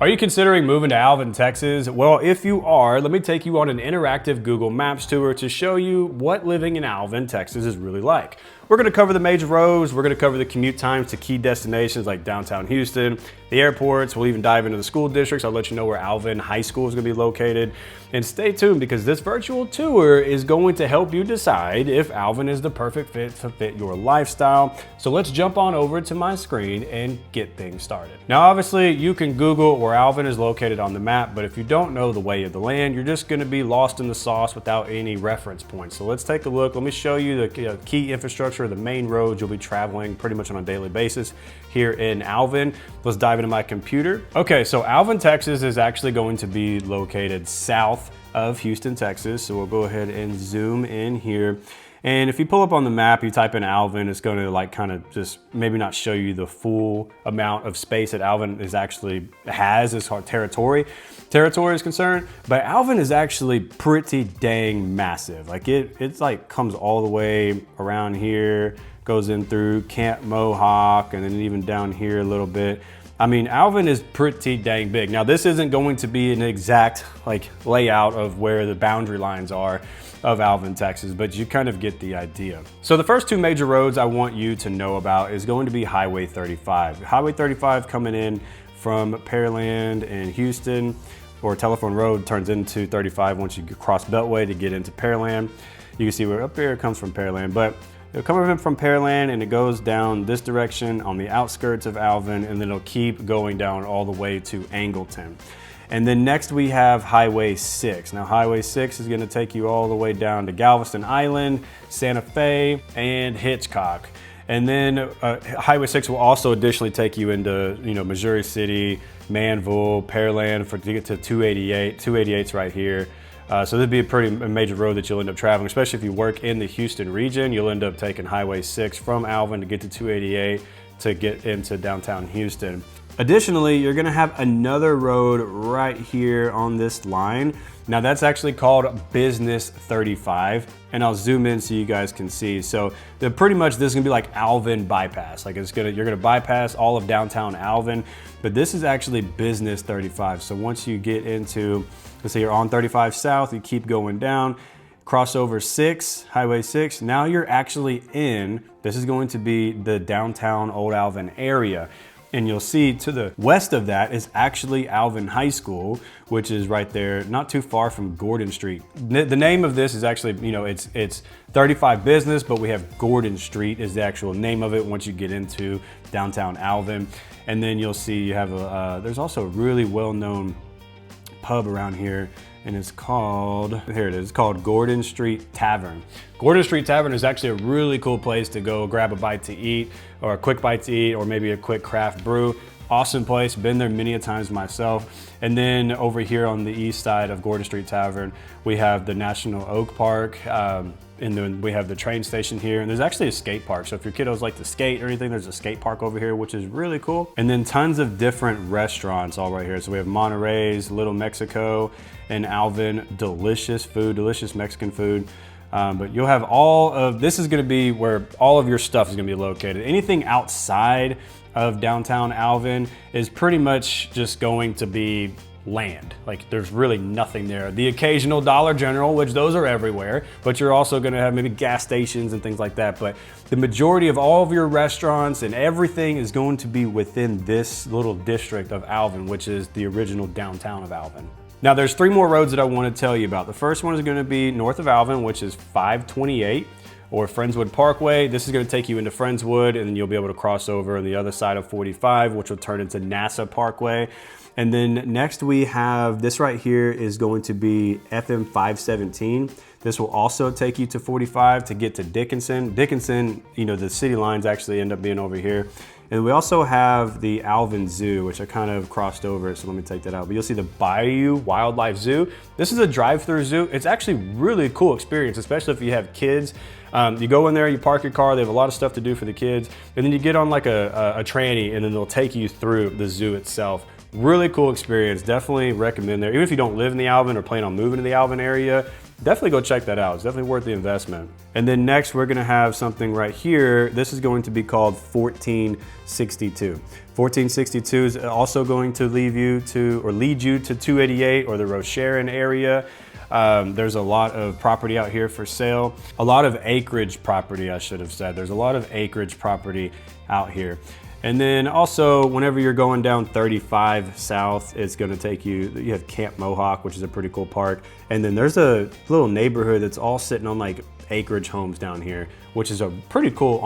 Are you considering moving to Alvin, Texas? Well, if you are, let me take you on an interactive Google Maps tour to show you what living in Alvin, Texas is really like. We're gonna cover the major roads, we're gonna cover the commute times to key destinations like downtown Houston, the airports, we'll even dive into the school districts. I'll let you know where Alvin High School is gonna be located. And stay tuned because this virtual tour is going to help you decide if Alvin is the perfect fit to fit your lifestyle. So let's jump on over to my screen and get things started. Now, obviously you can Google where Alvin is located on the map, but if you don't know the way of the land, you're just gonna be lost in the sauce without any reference points. So let's take a look. Let me show you the key infrastructure, the main roads you'll be traveling pretty much on a daily basis here in Alvin. Let's dive into my computer. Okay, so Alvin, Texas is actually going to be located south of Houston, Texas. So we'll go ahead and zoom in here. And if you pull up on the map, you type in Alvin, it's going to like kind of just maybe not show you the full amount of space that Alvin is actually has as far as territory is concerned. But Alvin is actually pretty dang massive. Like it's like comes all the way around here, goes in through Camp Mohawk, and then even down here a little bit. I mean, Alvin is pretty dang big. Now, this isn't going to be an exact like layout of where the boundary lines are of Alvin, Texas, but you kind of get the idea. So the first two major roads I want you to know about is going to be Highway 35. Highway 35 coming in from Pearland and Houston, or Telephone Road turns into 35 once you cross Beltway to get into Pearland. You can see where up here it comes from Pearland, but it'll come in from Pearland and it goes down this direction on the outskirts of Alvin, and then it'll keep going down all the way to Angleton. And then next we have Highway 6. Now Highway 6 is gonna take you all the way down to Galveston Island, Santa Fe, and Hitchcock. And then Highway 6 will also additionally take you into Missouri City, Manville, Pearland to get to 288. 288's right here. So this would be a pretty major road that you'll end up traveling, especially if you work in the Houston region. You'll end up taking Highway 6 from Alvin to get to 288 to get into downtown Houston. Additionally, you're gonna have another road right here on this line. Now that's actually called Business 35, and I'll zoom in so you guys can see. So pretty much this is gonna be like Alvin bypass. Like you're gonna bypass all of downtown Alvin, but this is actually Business 35. So once you get into, let's say you're on 35 South, you keep going down, cross over 6, Highway 6, now you're actually in, this is going to be the downtown Old Alvin area. And you'll see to the west of that is actually Alvin High School, which is right there, not too far from Gordon Street. The name of this is actually, it's 35 Business, but we have Gordon Street is the actual name of it once you get into downtown Alvin. And then you'll see you have there's also a really well-known pub around here, and it's called, here it is, it's called Gordon Street Tavern. Gordon Street Tavern is actually a really cool place to go grab a bite to eat, or a quick bite to eat, or maybe a quick craft brew. Awesome place, been there many a times myself. And then over here on the east side of Gordon Street Tavern, we have the National Oak Park, and then we have the train station here, and there's actually a skate park. So if your kiddos like to skate or anything, there's a skate park over here, which is really cool. And then tons of different restaurants all right here. So we have Monterey's, Little Mexico, and Alvin, delicious food, delicious Mexican food. But you'll have all of, this is gonna be where all of your stuff is gonna be located. Anything outside of downtown Alvin is pretty much just going to be land. Like there's really nothing there. The occasional Dollar General, which those are everywhere, but you're also gonna have maybe gas stations and things like that. But the majority of all of your restaurants and everything is going to be within this little district of Alvin, which is the original downtown of Alvin. Now there's 3 more roads that I want to tell you about. The first one is going to be north of Alvin, which is 528 or Friendswood Parkway. This is going to take you into Friendswood, and then you'll be able to cross over on the other side of 45, which will turn into NASA Parkway. And then next we have this right here is going to be FM 517. This will also take you to 45 to get to Dickinson. Dickinson, the city lines actually end up being over here. And we also have the Alvin Zoo, which I kind of crossed over, so let me take that out. But you'll see the Bayou Wildlife Zoo. This is a drive-through zoo. It's actually really cool experience, especially if you have kids. You go in there, you park your car, they have a lot of stuff to do for the kids, and then you get on like a tranny, and then they'll take you through the zoo itself. Really cool experience, definitely recommend there. Even if you don't live in the Alvin or plan on moving to the Alvin area, definitely go check that out. It's definitely worth the investment. And then next we're gonna have something right here. This is going to be called 1462. 1462 is also going to lead you to 288 or the Rocheron area. There's a lot of property out here for sale. A lot of acreage property, I should have said. There's a lot of acreage property out here. And then also, whenever you're going down 35 south, it's gonna take you have Camp Mohawk, which is a pretty cool park. And then there's a little neighborhood that's all sitting on like acreage homes down here, which is a pretty cool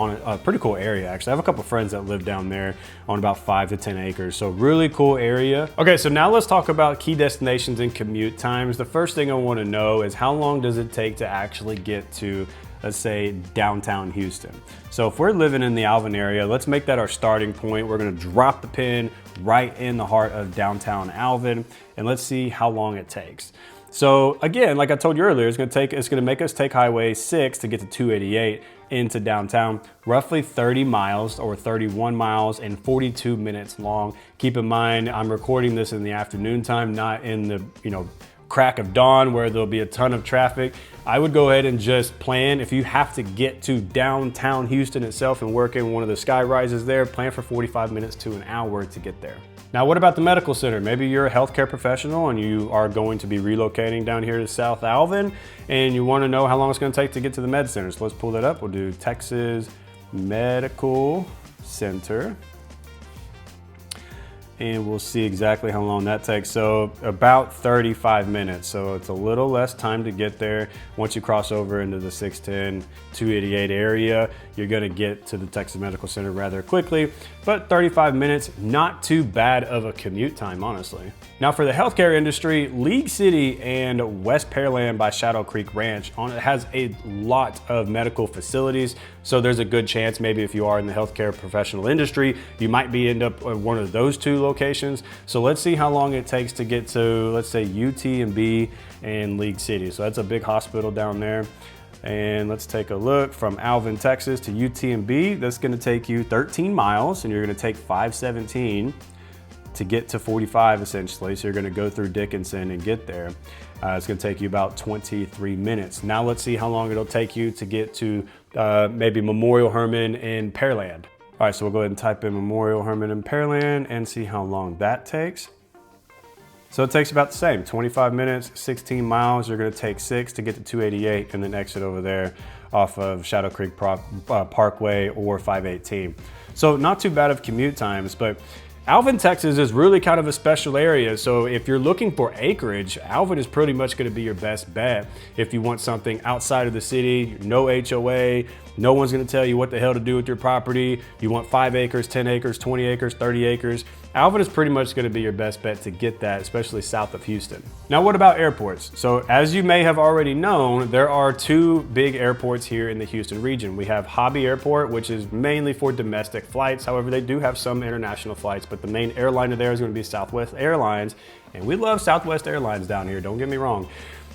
area actually. I have a couple friends that live down there on about 5 to 10 acres. So really cool area. Okay, so now let's talk about key destinations and commute times. The first thing I wanna know is how long does it take to actually get to, let's say, downtown Houston. So if we're living in the Alvin area, let's make that our starting point. We're gonna drop the pin right in the heart of downtown Alvin, and let's see how long it takes. So again, like I told you earlier, it's gonna make us take Highway 6 to get to 288 into downtown, roughly 30 miles or 31 miles and 42 minutes long. Keep in mind, I'm recording this in the afternoon time, not in the, crack of dawn where there'll be a ton of traffic. I would go ahead and just plan, if you have to get to downtown Houston itself and work in one of the sky rises there, plan for 45 minutes to an hour to get there. Now, what about the medical center? Maybe you're a healthcare professional and you are going to be relocating down here to South Alvin and you want to know how long it's going to take to get to the med center. So let's pull that up. We'll do Texas Medical Center. And we'll see exactly how long that takes. So about 35 minutes. So it's a little less time to get there. Once you cross over into the 610, 288 area, you're gonna get to the Texas Medical Center rather quickly, but 35 minutes, not too bad of a commute time, honestly. Now for the healthcare industry, League City and West Pearland by Shadow Creek Ranch has a lot of medical facilities. So there's a good chance maybe if you are in the healthcare professional industry, you might end up at one of those two locations. So let's see how long it takes to get to, let's say, UT&B and League City. So that's a big hospital down there. And let's take a look from Alvin, Texas to UT&B. That's gonna take you 13 miles and you're gonna take 517 to get to 45 essentially. So you're gonna go through Dickinson and get there. It's gonna take you about 23 minutes. Now let's see how long it'll take you to get to maybe Memorial Hermann in Pearland. All right, so we'll go ahead and type in Memorial Hermann in Pearland and see how long that takes. So it takes about the same, 25 minutes, 16 miles. You're gonna take 6 to get to 288 and then exit over there off of Shadow Creek Parkway or 518. So not too bad of commute times, but Alvin, Texas is really kind of a special area. So if you're looking for acreage, Alvin is pretty much gonna be your best bet. If you want something outside of the city, no HOA, no one's gonna tell you what the hell to do with your property. You want 5 acres, 10 acres, 20 acres, 30 acres. Alvin is pretty much gonna be your best bet to get that, especially south of Houston. Now, what about airports? So as you may have already known, there are 2 big airports here in the Houston region. We have Hobby Airport, which is mainly for domestic flights. However, they do have some international flights, but the main airliner there is gonna be Southwest Airlines. And we love Southwest Airlines down here, don't get me wrong.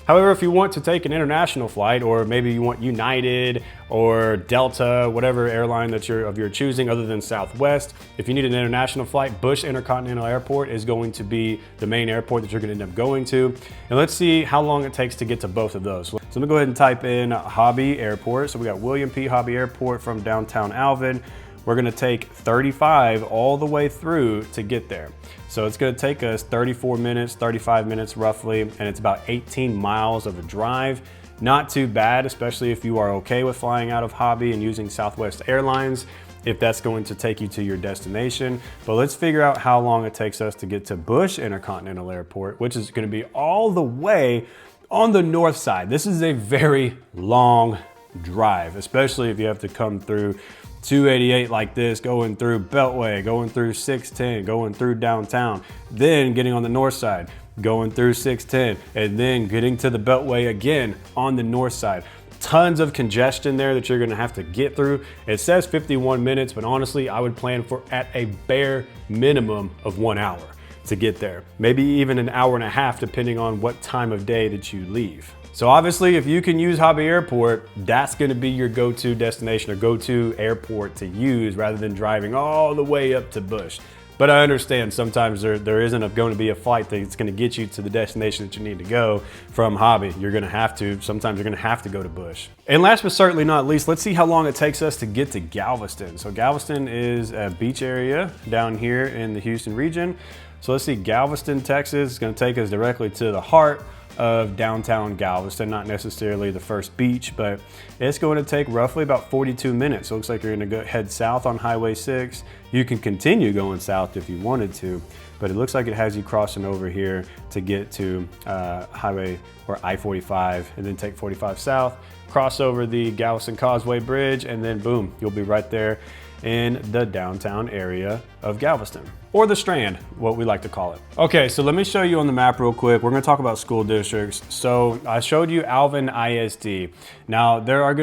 However, if you want to take an international flight, or maybe you want United or Delta, whatever airline that you're choosing other than Southwest, if you need an international flight, Bush Intercontinental Airport is going to be the main airport that you're gonna end up going to. And let's see how long it takes to get to both of those. So I'm gonna go ahead and type in Hobby Airport. So we got William P. Hobby Airport from downtown Alvin. We're gonna take 35 all the way through to get there. So it's gonna take us 34 minutes, 35 minutes roughly, and it's about 18 miles of a drive. Not too bad, especially if you are okay with flying out of Hobby and using Southwest Airlines, if that's going to take you to your destination. But let's figure out how long it takes us to get to Bush Intercontinental Airport, which is gonna be all the way on the north side. This is a very long drive, especially if you have to come through 288 like this, going through Beltway, going through 610, going through downtown, then getting on the north side, going through 610, and then getting to the Beltway again on the north side. Tons of congestion there that you're gonna have to get through. It says 51 minutes, but honestly, I would plan for at a bare minimum of 1 hour to get there. Maybe even an hour and a half, depending on what time of day that you leave. So obviously, if you can use Hobby Airport, that's gonna be your go-to destination or go-to airport to use rather than driving all the way up to Bush. But I understand sometimes there isn't going to be a flight that's going to get you to the destination that you need to go from Hobby. Sometimes you're going to have to go to Bush. And last but certainly not least, let's see how long it takes us to get to Galveston. So Galveston is a beach area down here in the Houston region. So let's see, Galveston, Texas is going to take us directly to the heart of downtown Galveston, not necessarily the first beach, but it's going to take roughly about 42 minutes. So it looks like you're going to head south on Highway 6. You can continue going south if you wanted to, but it looks like it has you crossing over here to get to Highway or I-45, and then take 45 south, cross over the Galveston Causeway Bridge, and then boom, you'll be right there in the downtown area of Galveston, or the Strand, what we like to call it. Okay, so let me show you on the map real quick. We're gonna talk about school districts. So I showed you Alvin ISD. Now there's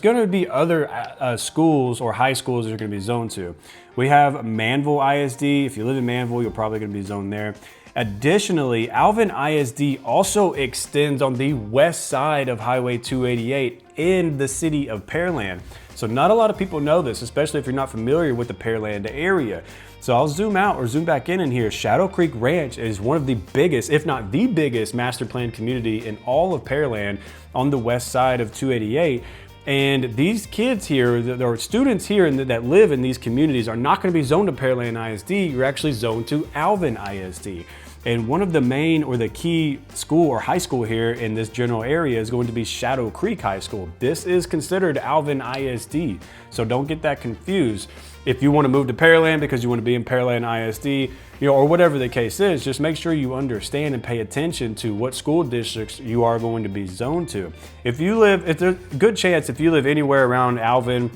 gonna be other schools or high schools that are gonna be zoned to. We have Manville ISD. If you live in Manville, you're probably gonna be zoned there. Additionally, Alvin ISD also extends on the west side of Highway 288 in the city of Pearland. So not a lot of people know this, especially if you're not familiar with the Pearland area. So I'll zoom out or zoom back in here. Shadow Creek Ranch is one of the biggest, if not the biggest, master plan community in all of Pearland on the west side of 288. And these kids here, there are students here that live in these communities, are not going to be zoned to Pearland ISD. You're actually zoned to Alvin ISD. And one of the main or the key school or high school here in this general area is going to be Shadow Creek High School. This is considered Alvin ISD, so don't get that confused. If you want to move to Pearland because you want to be in Pearland ISD, or whatever the case is, just make sure you understand and pay attention to what school districts you are going to be zoned to. If there's a good chance if you live anywhere around Alvin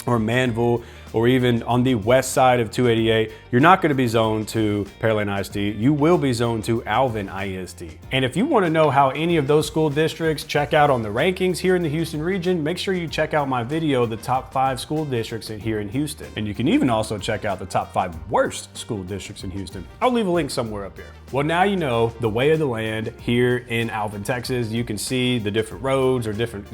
or Manville, or even on the west side of 288, you're not going to be zoned to Pearland ISD. You will be zoned to Alvin ISD. And if you want to know how any of those school districts check out on the rankings here in the Houston region, make sure you check out my video, the top 5 school districts here in Houston. And you can even also check out the top 5 worst school districts in Houston. I'll leave a link somewhere up here. Well, now you know the way of the land here in Alvin, Texas. You can see the different roads or different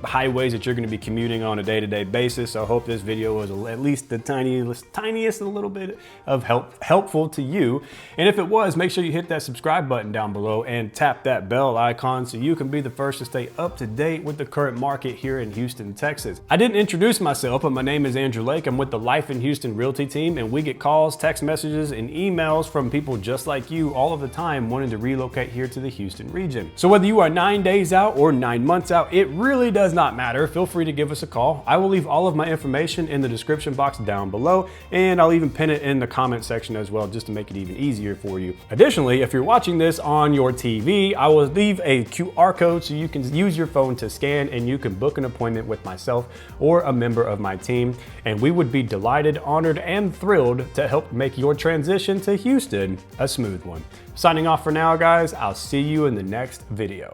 highways that you're going to be commuting on a day-to-day basis. So I hope this video was at least the tiniest a little bit of helpful to you. And if it was, make sure you hit that subscribe button down below and tap that bell icon so you can be the first to stay up to date with the current market here in Houston, Texas. I didn't introduce myself, but my name is Andrew Lake. I'm with the Life in Houston Realty team, and we get calls, text messages, and emails from people just like you all of the time wanting to relocate here to the Houston region. So whether you are 9 days out or 9 months out, it really does not matter. Feel free to give us a call. I will leave all of my information in the description box down below, and I'll even pin it in the comment section as well, just to make it even easier for you. Additionally, if you're watching this on your TV, I will leave a QR code so you can use your phone to scan, and you can book an appointment with myself or a member of my team, and we would be delighted, honored, and thrilled to help make your transition to Houston a smooth one. Signing off for now, guys. I'll see you in the next video.